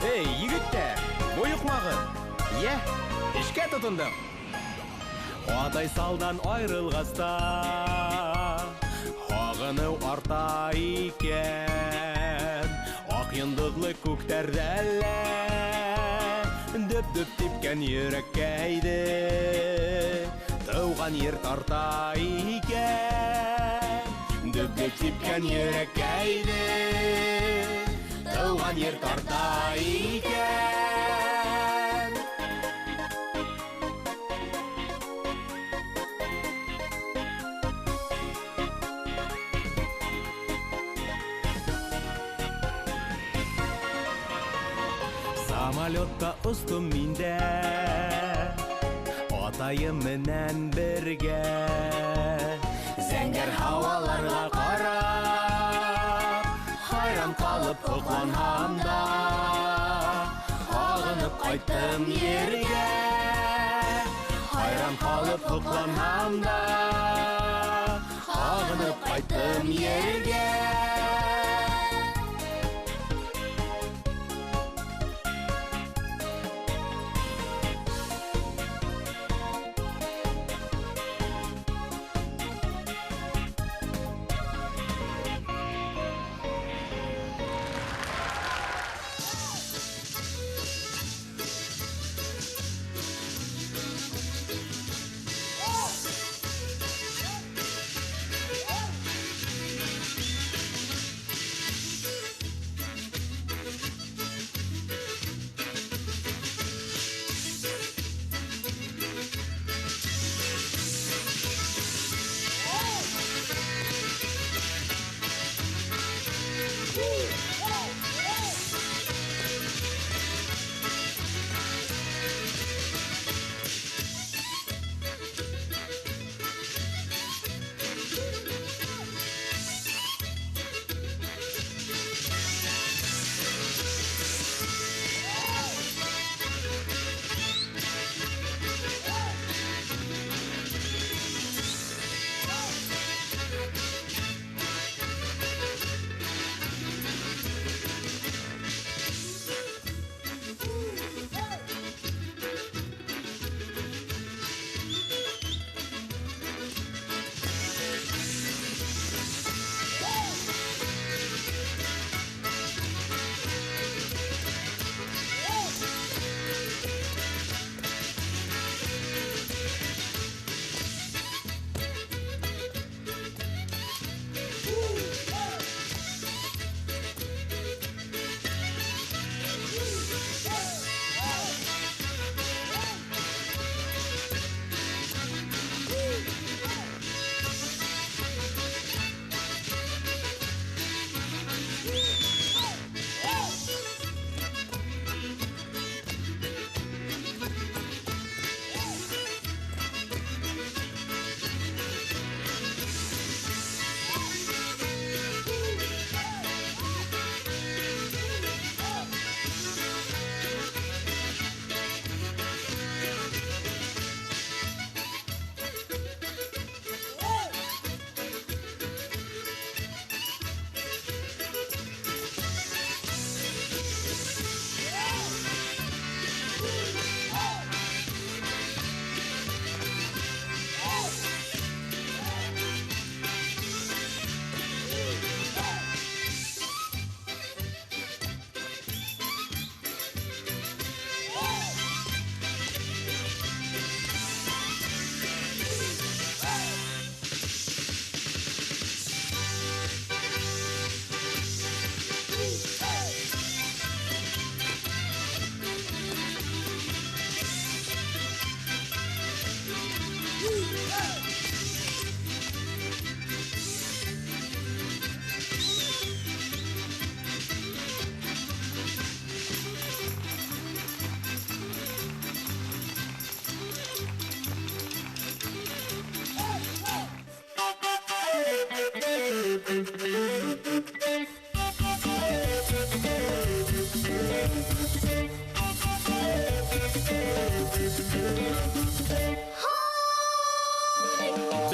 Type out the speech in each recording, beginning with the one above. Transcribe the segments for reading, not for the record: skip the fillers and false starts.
Эй, егеттер, бойықмағы. Ішке тұтындым. Атай салдан айрылғаста, ағыны арта екен. Ақ ендіғлы көктәрдәлі, дөп-дөп тепкен ереккейді. Тауған ер тарта екен, дөп-дөп тепкен ереккейді. Тауған ер тарта екен. Самолетта ұстым менде, атайым менен бірге. Зәңгер хаваларға қарап, хайран қалып ұқланғанда, ағынып қайттым ерге. Хайран қалып ұқланғанда, ағынып қайттым ерге.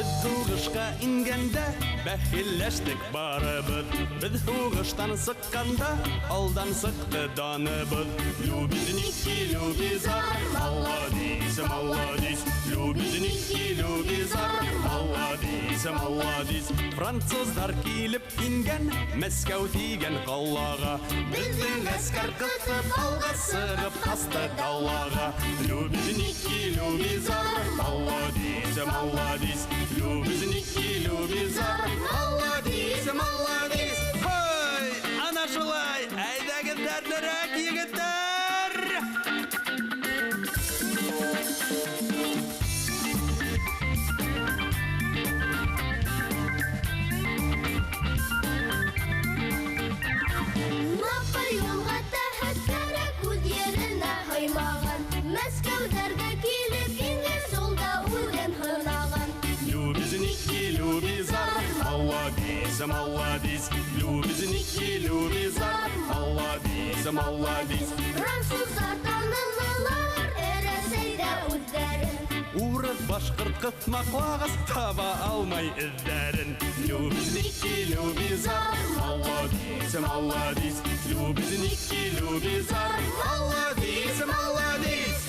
Biz Duruşqa inganda бәхилләштек барыбыз. Біз хугыштан сыкканда, алдан сыкты даныбыз. Любезники, любизар, молодец, молодец. Любезники, любизар, молодец, молодец. Француздар килеп кинген, Мәскәү тиген қалаға. Біздің әскер кытып алға сығып қасты далаға. Любезники, любизар, молодец, молодец. Любезники, любизар, молодец, молодец. Хой, ана шулай, әйдәгін дәрлірек егіттер. Наполеонға тәхет кәрек үз еріне хаймаған. Мәскәүдәргә килеп ингән жолда үлген хынаған. Любезники, любизар, молодец, молодец. Любезники, любизар, молодец, молодец. Француздар танымлылар, әрәсәйдә үздәрен. Урыс башқұрт қытмақлағыз таба алмай іздерін. Любезники, любизар, молодец, молодец. Любезники, любизар, молодец, молодец.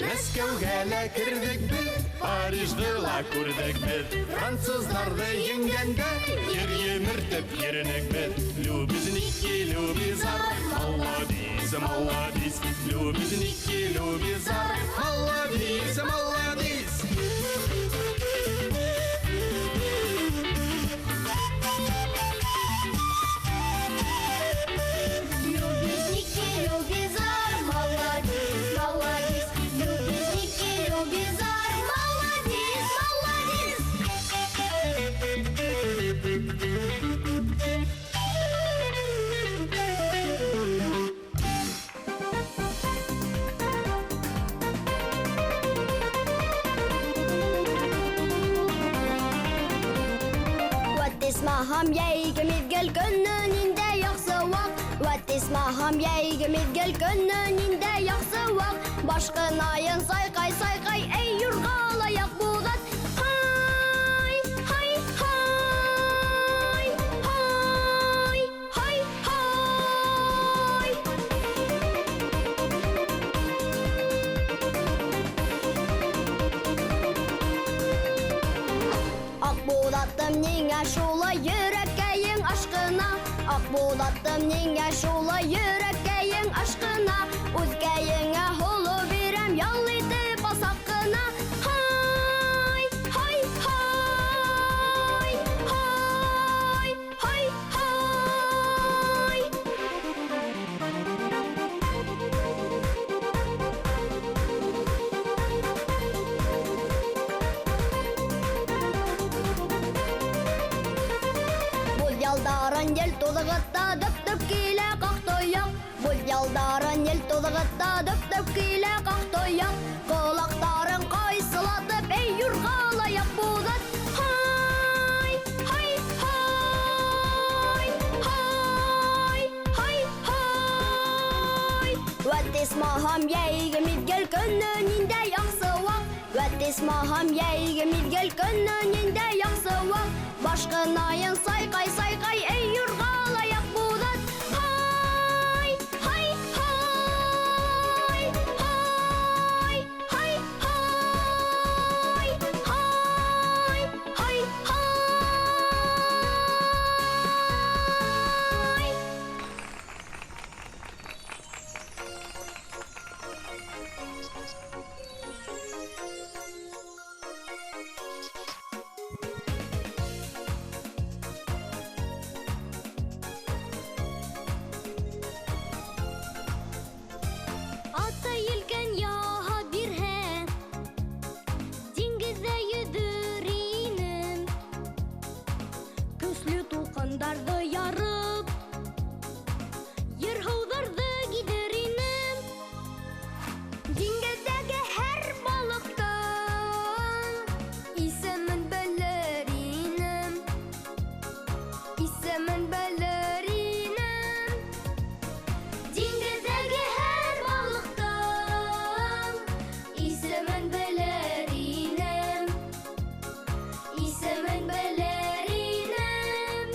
Мәскәүгә кірдік біз, Париждыла күрдік біз. Француздарды енгенде, ер еміртіп ерінік біз. Любезники, любизар, молодец, молодец. Любезники, любизар, молодец, молодец. Любезники, любизар, молодец, молодец. Любезники, любизар, молодец, Вәттисмаһам йәйге мизгел көннең инде яхшы вак. Вәттисмаһам йәйге мизгел көннең инде яхшы вак. Башкынайын сайкай сайкай эй юргалаяк булат. Хай хай хай хай хай хай. Акбулатым неңә шулай йөрәккәең ашкына. Акбулатым неңә шулай йөрәккәең ашкына. Үзгәеңә һолы бирәм ял итеп асакына. Хай хай хай хай хай хай. Бұл ялдарын ел тулығытта дөп-дөп килә қақтояқ. Бұл ялдарын ел тулығытта дөп-дөп килә қақтояқ. Құлақтарын қайсылатып ей юрғалаяқ булат. Хай хай хай хай хай хай. Вәттисмаһам йәйге мизгел көннең инде яхшы вак. Вәттисмаһам йәйге мизгел көннең инде яхшы вак. Башкынайын сайкай сайкай эй юргалаяк булат. Хай хай хай хай хай хай хай хай хай. исемен белер инем. Диңгездәге һәр балыктың исемен белер инем. Исемен белер инем.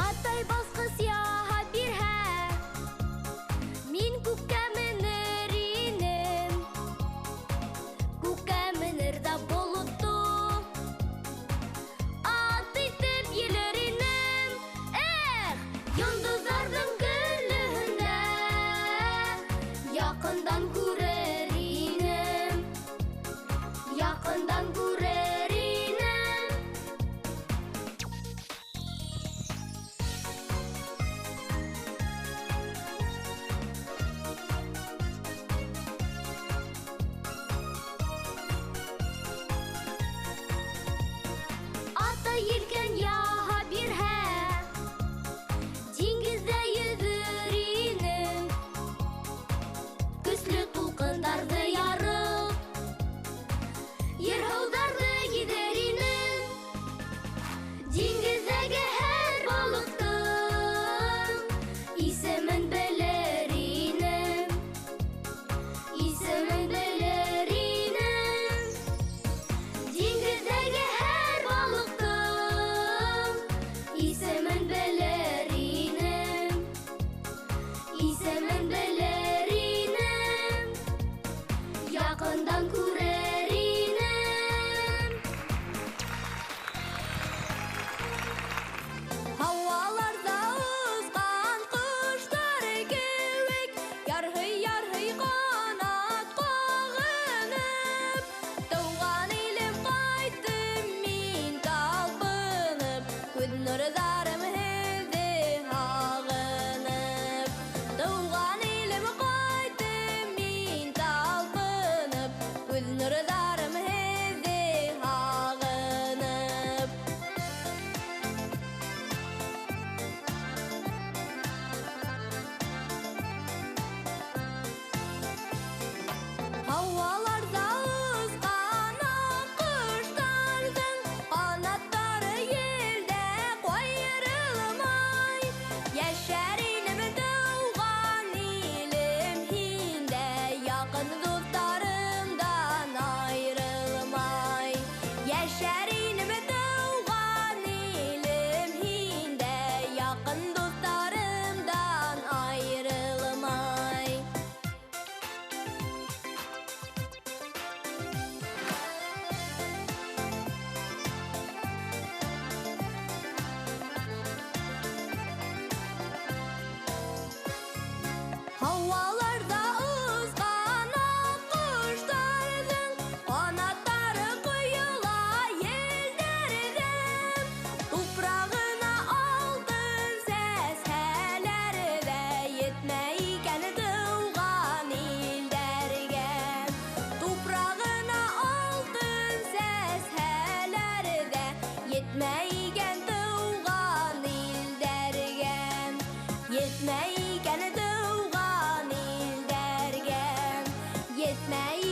Атай баскыс яһа бирһә, мин күккә менер инем. Күккә менер дә болытты, ат итеп йөрер инем. Эх, йондызларның көллегендә якындан күрер инем. Якындан күрер инем. Ата елкен яһа бирһә, диңгездә йөзер инем. Көсле тулкыннарны ярып, ерһыуларны гидер инем. Диңгездәге һәр балыктың исемен белер инем. Исемен белер инем. Диңгездәге һәр балыктың исемен белер инем. Исемен белер инем. Якындан күрер инем. Һаваларда узган коштар кебек, ярһый-ярһый канат кагынып, туган илем кайттым мин талпынып, күз нурларым һезде һагынып. Туган илем кайттым мин талпынып, күз нурларым һезде һагынып. Һаваларда узган аккоштарның канаттары елдә кайрылмай. Яшәр инем туган илем һиндә, якын дусларымдан аерылмай. Яшәр инем туган илем һиндә, якын дусларымдан аерылмай. Һаваларда узган аккоштарның канаттары коела елдәрдән. Тупрагына алтын сәсәләре дә йетмәй икән туган илдәргә. Тупрагына алтын сәсәләре дә йетмәй икән туган илдәргә. Йетмәй икән туган илдәргә. Йетмәй